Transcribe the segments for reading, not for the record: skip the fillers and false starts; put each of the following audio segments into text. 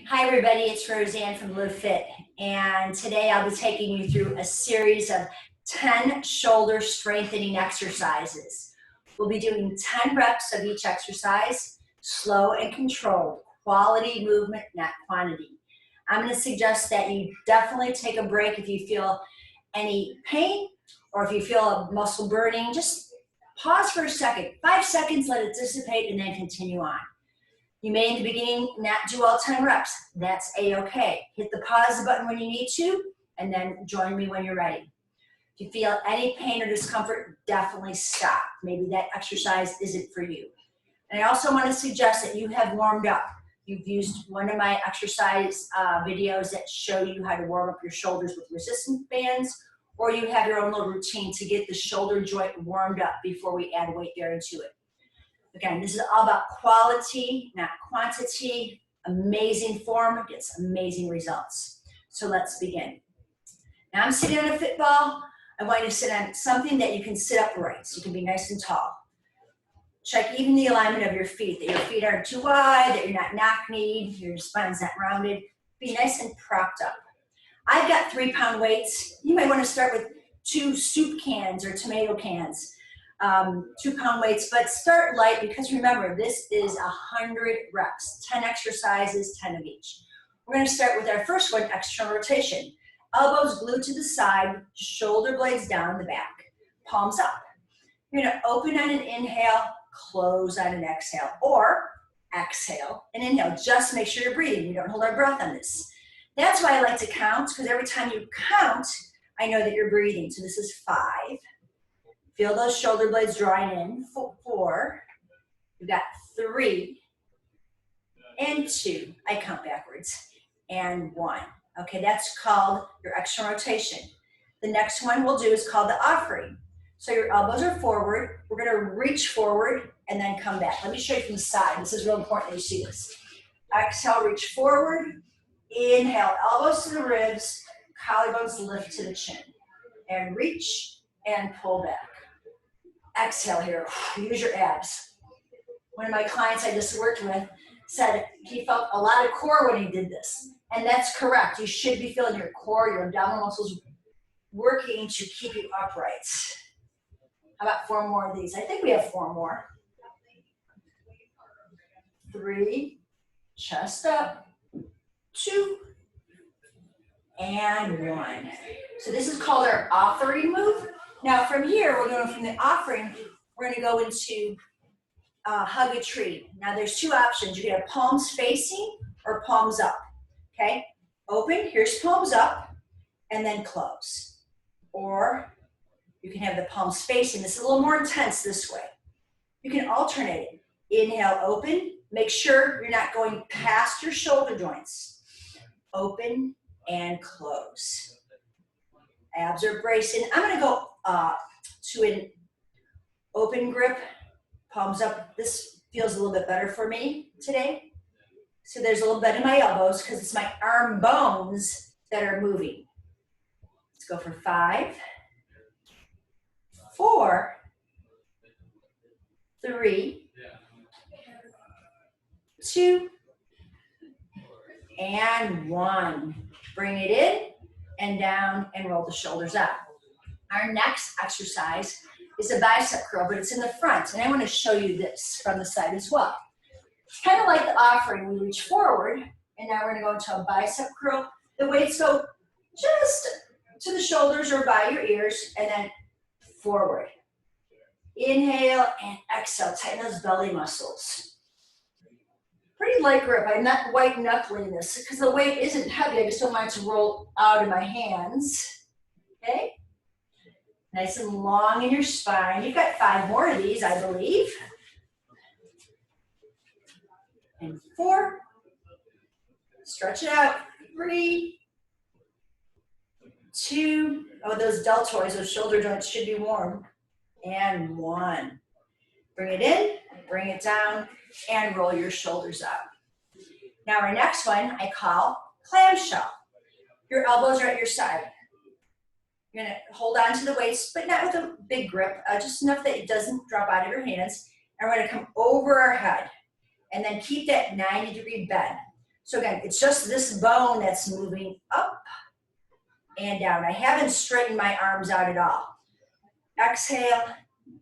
Hi everybody, it's Roseann from LIVFITT, and today I'll be taking you through a series of 10 shoulder strengthening exercises. We'll be doing 10 reps of each exercise, slow and controlled, quality movement, not quantity. I'm going to suggest that you definitely take a break if you feel any pain or if you feel a muscle burning. Just pause for a second, 5 seconds, let it dissipate, and then continue on. You may in the beginning not do all 10 reps. That's a-okay. Hit the pause button when you need to, and then join me when you're ready. If you feel any pain or discomfort, definitely stop. Maybe that exercise isn't for you. And I also want to suggest that you have warmed up. You've used one of my exercise videos that show you how to warm up your shoulders with resistance bands, or you have your own little routine to get the shoulder joint warmed up before we add weight bearing to it. Again, this is all about quality, not quantity. Amazing form gets amazing results. So let's begin. Now I'm sitting on a Fitball. I want you to sit on something that you can sit upright, so you can be nice and tall. Check even the alignment of your feet, that your feet aren't too wide, that you're not knock-kneed, your spine's not rounded. Be nice and propped up. I've got 3-pound weights. You might want to start with 2 soup cans or tomato cans. 2-pound weights, but start light because remember, this is 100 reps, 10 exercises, 10 of each. We're going to start with our first one, external rotation. Elbows glued to the side, shoulder blades down the back, palms up. You're going to open on an inhale, close on an exhale, or exhale and inhale. Just make sure you're breathing. We don't hold our breath on this. That's why I like to count, because every time you count, I know that you're breathing. So this is 5. Feel those shoulder blades drawing in. 4. You've got 3 and 2. I count backwards. And 1. Okay, that's called your external rotation. The next one we'll do is called the offering. So your elbows are forward. We're going to reach forward and then come back. Let me show you from the side. This is real important that you see this. Exhale, reach forward. Inhale, elbows to the ribs. Collarbones lift to the chin. And reach and pull back. Exhale here, use your abs. One of my clients I just worked with said he felt a lot of core when he did this. And that's correct. You should be feeling your core, your abdominal muscles working to keep you upright. How about 4 more of these? I think we have 4 more. 3, chest up, 2, and 1. So this is called our offering move. Now from here, we're going from the offering, we're going to go into hug a tree. Now there's 2 options. You can have palms facing or palms up, okay? Open, here's palms up, and then close. Or you can have the palms facing. This is a little more intense this way. You can alternate it. Inhale, open. Make sure you're not going past your shoulder joints. Open and close. Abs are bracing. I'm going to go to an open grip, palms up. This feels a little bit better for me today. So there's a little bit in my elbows because it's my arm bones that are moving. Let's go for 5, 4, 3, 2, and 1. Bring it in and down and roll the shoulders up. Our next exercise is a bicep curl, but it's in the front. And I want to show you this from the side as well. It's kind of like the offering. We reach forward, and now we're going to go into a bicep curl. The weights go just to the shoulders or by your ears, and then forward. Inhale and exhale. Tighten those belly muscles. Pretty light grip. I'm not white knuckling this because the weight isn't heavy. I just don't want it to roll out of my hands. Okay? Nice and long in your spine. You've got 5 more of these, I believe. And 4. Stretch it out. 3, 2. Oh, those deltoids, those shoulder joints should be warm. And 1. Bring it in, bring it down, and roll your shoulders up. Now our next one I call clamshell. Your elbows are at your side. You're going to hold on to the waist, but not with a big grip, just enough that it doesn't drop out of your hands. And we're going to come over our head and then keep that 90-degree bend. So again, it's just this bone that's moving up and down. I haven't straightened my arms out at all. Exhale,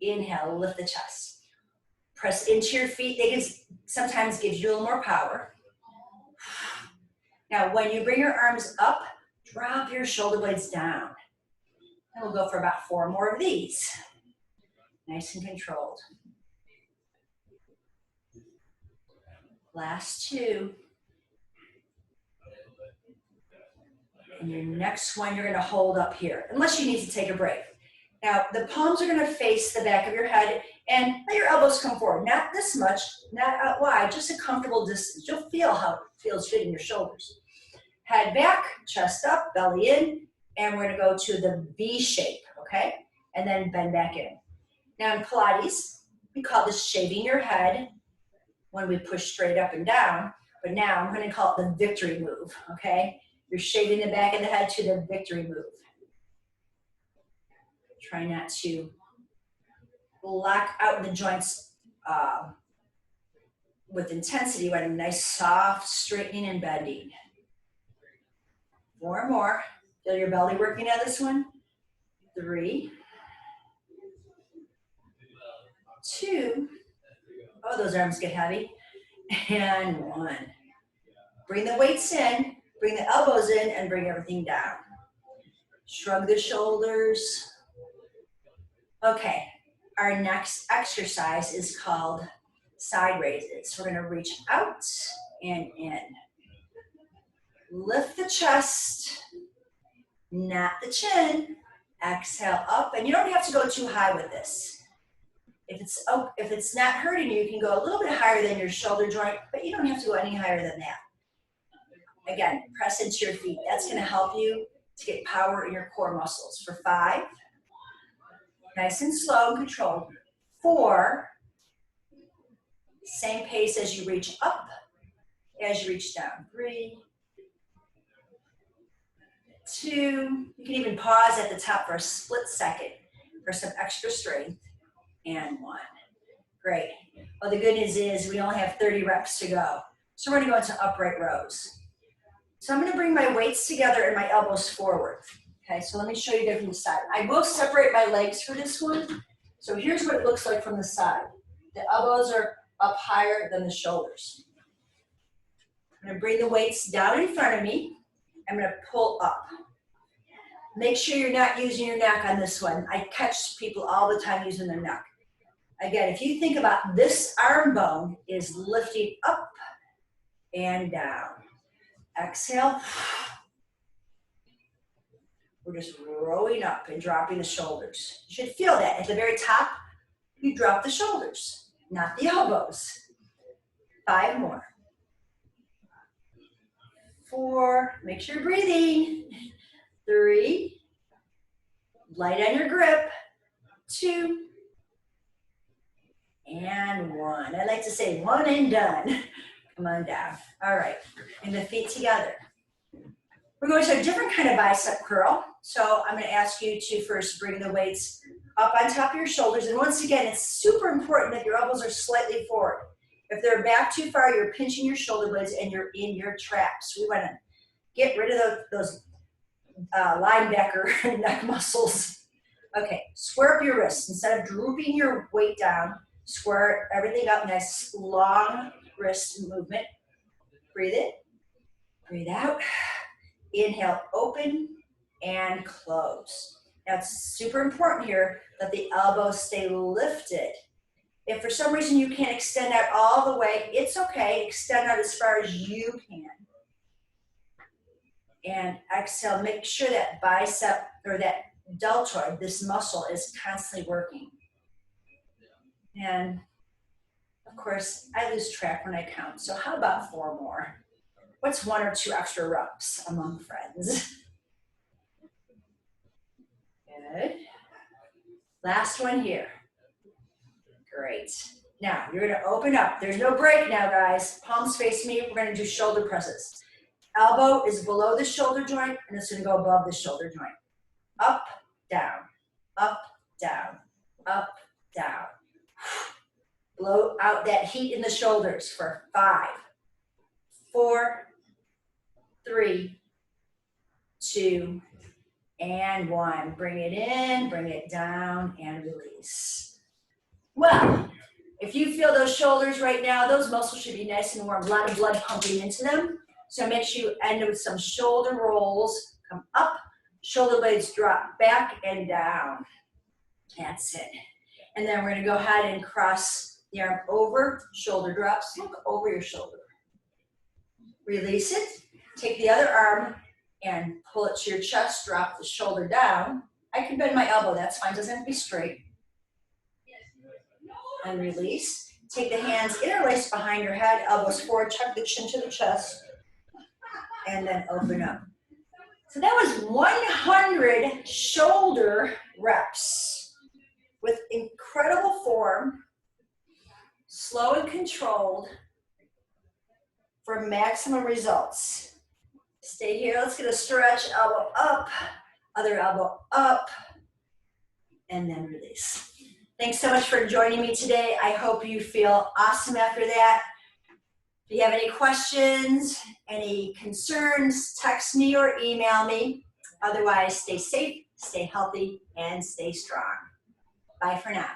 inhale, lift the chest. Press into your feet. They sometimes gives you a little more power. Now, when you bring your arms up, drop your shoulder blades down. And we'll go for about 4 more of these. Nice and controlled. Last 2. And your next one, you're gonna hold up here, unless you need to take a break. Now, the palms are gonna face the back of your head and let your elbows come forward. Not this much, not out wide, just a comfortable distance. You'll feel how it feels good in your shoulders. Head back, chest up, belly in, and we're gonna go to the V shape, okay? And then bend back in. Now in Pilates, we call this shaving your head when we push straight up and down, but now I'm gonna call it the victory move, okay? You're shaving the back of the head to the victory move. Try not to lock out the joints with intensity, but a nice soft straightening and bending. 4 more. Feel your belly working on this one. 3, 2. Oh, those arms get heavy. And 1. Bring the weights in, bring the elbows in, and bring everything down. Shrug the shoulders. Okay, our next exercise is called side raises. We're gonna reach out and in. Lift the chest, not the chin. Exhale up, and you don't have to go too high with this. If it's not hurting you, you can go a little bit higher than your shoulder joint, but you don't have to go any higher than that. Again, press into your feet. That's gonna help you to get power in your core muscles. For 5, nice and slow and controlled. 4, same pace as you reach up, as you reach down. 3, 2, you can even pause at the top for a split second for some extra strength, and 1. Great. Well, the good news is we only have 30 reps to go. So we're gonna go into upright rows. So I'm gonna bring my weights together and my elbows forward. Okay, so let me show you from the side. I will separate my legs for this one. So here's what it looks like from the side. The elbows are up higher than the shoulders. I'm gonna bring the weights down in front of me. I'm gonna pull up. Make sure you're not using your neck on this one. I catch people all the time using their neck. Again, if you think about this arm bone is lifting up and down. Exhale. We're just rowing up and dropping the shoulders. You should feel that. At the very top, you drop the shoulders, not the elbows. 5 more. 4, make sure you're breathing. 3, light on your grip. 2, and 1. I like to say 1 and done. Come on down. All right, and the feet together. We're going to a different kind of bicep curl. So I'm gonna ask you to first bring the weights up on top of your shoulders. And once again, it's super important that your elbows are slightly forward. If they're back too far, you're pinching your shoulder blades and you're in your traps. We wanna get rid of those linebacker neck muscles. Okay, square up your wrists. Instead of drooping your weight down, square everything up, nice long wrist movement. Breathe in, breathe out. Inhale, open and close. Now it's super important here that the elbows stay lifted. If for some reason you can't extend out all the way, it's okay. Extend out as far as you can. And exhale, make sure that bicep or that deltoid, this muscle, is constantly working. And of course, I lose track when I count. So how about 4 more? What's 1 or 2 extra reps among friends? Good. Last one here. Great. Now, you're gonna open up. There's no break now, guys. Palms face me. We're gonna do shoulder presses. Elbow is below the shoulder joint, and it's gonna go above the shoulder joint. Up, down, up, down, up, down. Blow out that heat in the shoulders for 5, 4, 3, 2, and 1. Bring it in, bring it down, and release. Well, if you feel those shoulders right now, those muscles should be nice and warm, a lot of blood pumping into them. So make sure you end with some shoulder rolls. Come up, shoulder blades drop back and down. That's it. And then we're going to go ahead and cross the arm over, shoulder drops, look over your shoulder. Release it. Take the other arm and pull it to your chest, drop the shoulder down. I can bend my elbow, that's fine, doesn't have to be straight. And release. Take the hands interlaced behind your head, elbows forward, tuck the chin to the chest, and then open up. So that was 100 shoulder reps with incredible form, slow and controlled for maximum results. Stay here, let's get a stretch, elbow up, other elbow up, and then release. Thanks so much for joining me today. I hope you feel awesome after that. If you have any questions, any concerns, text me or email me. Otherwise, stay safe, stay healthy, and stay strong. Bye for now.